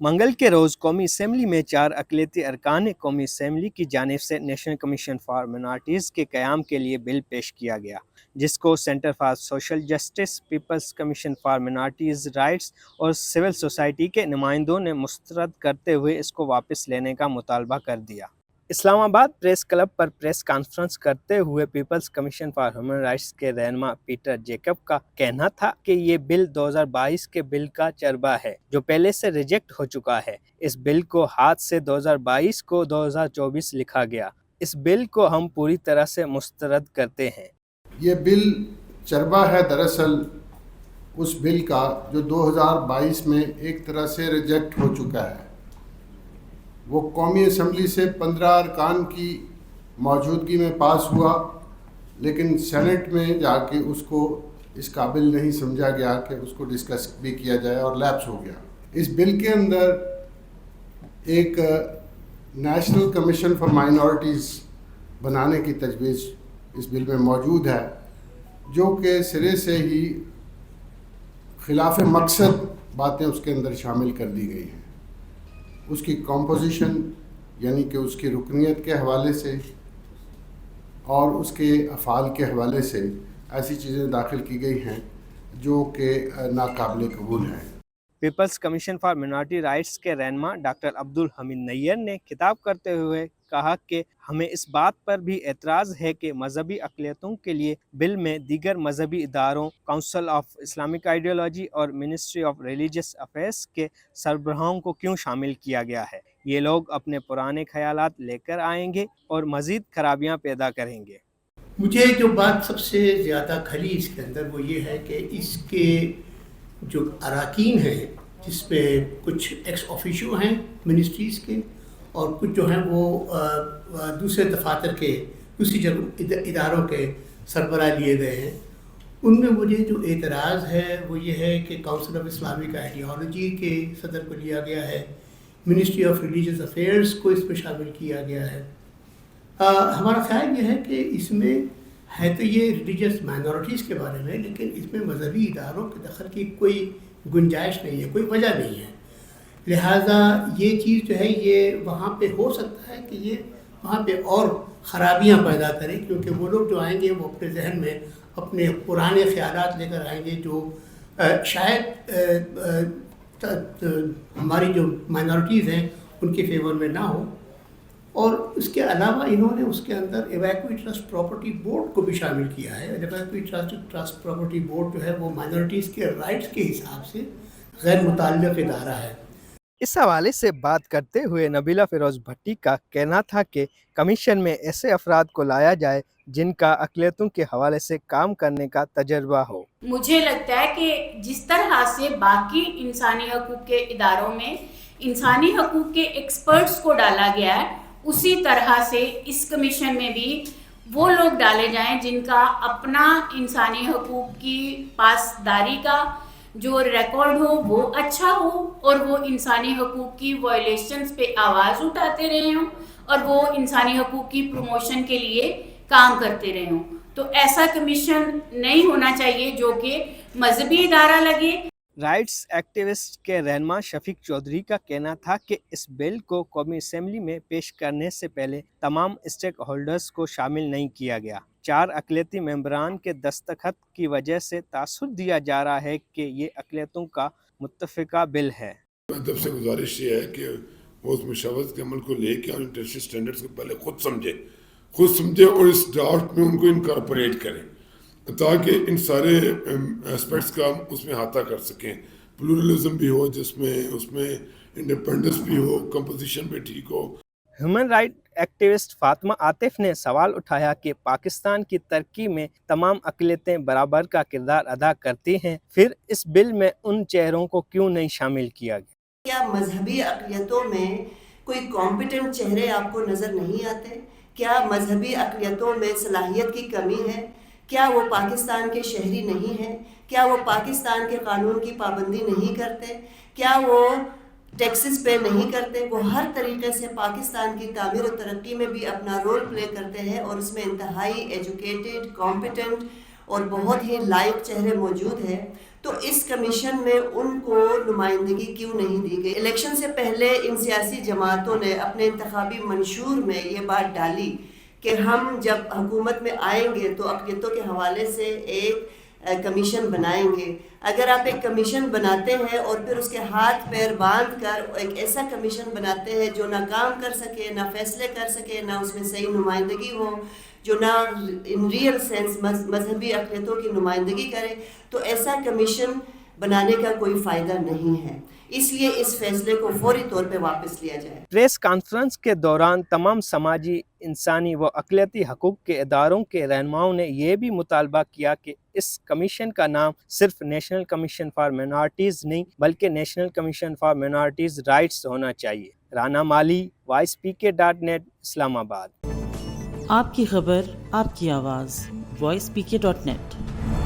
منگل کے روز قومی اسمبلی میں 4 اقلیتی ارکان قومی اسمبلی کی جانب سے نیشنل کمیشن فار مائنارٹیز کے قیام کے لیے بل پیش کیا گیا، جس کو centre for social justice, people's commission for minorities rights اور سول سوسائٹی کے نمائندوں نے مسترد کرتے ہوئے اس کو واپس لینے کا مطالبہ کر دیا۔ اسلام آباد پریس کلب پر پریس کانفرنس کرتے ہوئے people's commission for human rights کے رہنما پیٹر جیکب کا کہنا تھا کہ یہ بل 2022 کے بل کا چربہ ہے جو پہلے سے ریجیکٹ ہو چکا ہے۔ اس بل کو ہاتھ سے 2022 کو 2024 لکھا گیا۔ اس بل کو ہم پوری طرح سے مسترد کرتے ہیں۔ یہ بل چربہ ہے دراصل اس بل کا جو 2022 میں ایک طرح سے ریجیکٹ ہو چکا ہے۔ وہ قومی اسمبلی سے 15 ارکان کی موجودگی میں پاس ہوا، لیکن سینٹ میں جا کے اس کو اس قابل نہیں سمجھا گیا کہ اس کو ڈسکس بھی کیا جائے اور لیپس ہو گیا۔ اس بل کے اندر ایک نیشنل کمیشن فار مائنارٹیز بنانے کی تجویز اس بل میں موجود ہے، جو کہ سرے سے ہی خلاف مقصد باتیں اس کے اندر شامل کر دی گئی ہیں۔ اس کی کمپوزیشن یعنی کہ اس کی رکنیت کے حوالے سے اور اس کے افعال کے حوالے سے ایسی چیزیں داخل کی گئی ہیں جو کہ ناقابل قبول ہیں۔ People's commission for minority rights کے رہنما ڈاکٹر عبدالحمید نیّر نے خطاب کرتے ہوئے کہا کہ ہمیں اس بات پر بھی اعتراض ہے کہ مذہبی اقلیتوں کے لیے بل میں دیگر مذہبی اداروں، کونسل آف اسلامک آئیڈیالوجی اور منسٹری آف ریلیجس افیئرز کے سربراہوں کو کیوں شامل کیا گیا ہے۔ یہ لوگ اپنے پرانے خیالات لے کر آئیں گے اور مزید خرابیاں پیدا کریں گے۔ مجھے جو بات سب سے زیادہ کھلی اس کے اندر وہ یہ ہے کہ اس کے جو اراکین ہیں، جس پہ کچھ ایکس آفیشیو ہیں منسٹریز کے اور کچھ جو ہیں وہ دوسرے دفاتر کے دوسری اداروں کے سربراہ لیے گئے ہیں، ان میں مجھے جو اعتراض ہے وہ یہ ہے کہ کونسل آف اسلامک آئیڈیالوجی کے صدر کو لیا گیا ہے، منسٹری آف ریلیجس افیئرز کو اس میں شامل کیا گیا ہے۔ ہمارا خیال یہ ہے کہ اس میں ہے تو یہ ریلیجس مائنورٹیز کے بارے میں، لیکن اس میں مذہبی اداروں کے دخل کی کوئی گنجائش نہیں ہے، کوئی وجہ نہیں ہے۔ لہٰذا یہ چیز جو ہے یہ وہاں پہ ہو سکتا ہے کہ یہ وہاں پہ اور خرابیاں پیدا کرے، کیونکہ وہ لوگ جو آئیں گے وہ اپنے ذہن میں اپنے پرانے خیالات لے کر آئیں گے جو شاید ہماری جو مائنورٹیز ہیں ان کے فیور میں نہ ہو۔ اور اس کے علاوہ انہوں نے اس کے اندر ایویکوی ٹرسٹ پراپرٹی بورڈ کو بھی شامل کیا ہے۔ ایویکوی ٹرسٹ پراپرٹی بورڈ جو ہے وہ مائنورٹیز کے رائٹس کے حساب سے غیر متعلق ادارہ ہے۔ اس حوالے سے بات کرتے ہوئے نبیلہ فیروز بھٹی کا کہنا تھا کہ کمیشن میں ایسے افراد کو لایا جائے جن کا اقلیتوں کے حوالے سے کام کرنے کا تجربہ ہو۔ مجھے لگتا ہے کہ جس طرح سے باقی انسانی حقوق کے اداروں میں انسانی حقوق کے ایکسپرٹس کو ڈالا گیا ہے، اسی طرح سے اس کمیشن میں بھی وہ لوگ ڈالے جائیں جن کا اپنا انسانی حقوق کی پاسداری کا جو ریکارڈ ہو وہ اچھا ہو اور وہ انسانی حقوق کی وائلیشنز پہ آواز اٹھاتے رہے ہوں اور وہ انسانی حقوق کی پروموشن کے لیے کام کرتے رہے ہوں۔ تو ایسا کمیشن نہیں ہونا چاہیے جو کہ مذہبی ادارہ لگے۔ رائٹس ایکٹیوسٹ کے رہنما شفیق چودھری کا کہنا تھا کہ اس بل کو قومی اسمبلی میں پیش کرنے سے پہلے تمام اسٹیک ہولڈرز کو شامل نہیں کیا گیا۔ 4 اقلیتی ممبران کے دستخط کی وجہ سے تاثر دیا جا رہا ہے کہ یہ اقلیتوں کا متفقہ بل ہے۔ ادب سے گزارش یہ ہے کہ وہ اس مشاورت کے عمل کو لے کے اور انٹرنیشنل سٹینڈرڈز کو پہلے خود سمجھے اور اس ڈرافٹ میں ان کو انکارپوریٹ کریں تاکہ ان سارے اسپیکٹس کا اس میں احاطہ کر سکیں، پلورلزم بھی ہو جس میں اس میں انڈیپینڈنس بھی ہو، کمپوزیشن بھی ٹھیک ہو۔ Human right activist Fatima Atif نے سوال اٹھایا کہ پاکستان کی ترقی میں تمام اقلیتیں برابر کا کردار ادا کرتی ہیں، پھر اس بل میں ان چہروں کو کیوں نہیں شامل کیا گیا؟ کیا مذہبی اقلیتوں میں کوئی کمپیٹنٹ چہرے آپ کو نظر نہیں آتے؟ کیا مذہبی اقلیتوں میں صلاحیت کی کمی ہے؟ کیا وہ پاکستان کے شہری نہیں ہیں؟ کیا وہ پاکستان کے قانون کی پابندی نہیں کرتے؟ کیا وہ ٹیکسز پے نہیں کرتے؟ وہ ہر طریقے سے پاکستان کی تعمیر و ترقی میں بھی اپنا رول پلے کرتے ہیں اور اس میں انتہائی ایجوکیٹڈ، کمپیٹنٹ اور بہت ہی لائق چہرے موجود ہیں۔ تو اس کمیشن میں ان کو نمائندگی کیوں نہیں دی گئی؟ الیکشن سے پہلے ان سیاسی جماعتوں نے اپنے انتخابی منشور میں یہ بات ڈالی کہ ہم جب حکومت میں آئیں گے تو اقلیتوں کے حوالے سے ایک کمیشن بنائیں گے. اگر آپ ایک کمیشن بناتے ہیں اور پھر اس کے ہاتھ پیر باندھ کر ایک ایسا کمیشن بناتے ہیں جو نہ کام کر سکے، نہ فیصلے کر سکے، نہ اس میں صحیح نمائندگی ہو، جو نہ ان ریئل سینس مذہبی اقلیتوں کی نمائندگی کرے، تو ایسا کمیشن بنانے کا کوئی فائدہ نہیں ہے. اس لیے اس فیصلے کو فوری طور پہ واپس لیا جائے. پریس کانفرنس کے دوران تمام سماجی، انسانی و اقلیتی حقوق کے اداروں کے رہنماؤں نے یہ بھی مطالبہ کیا کہ اس کمیشن کا نام صرف نیشنل کمیشن فار مائنارٹیز نہیں بلکہ national commission for minorities rights ہونا چاہیے. رانا مالی، voicepk.net، اسلام آباد. آپ کی خبر، آپ کی آواز، voicepk.net.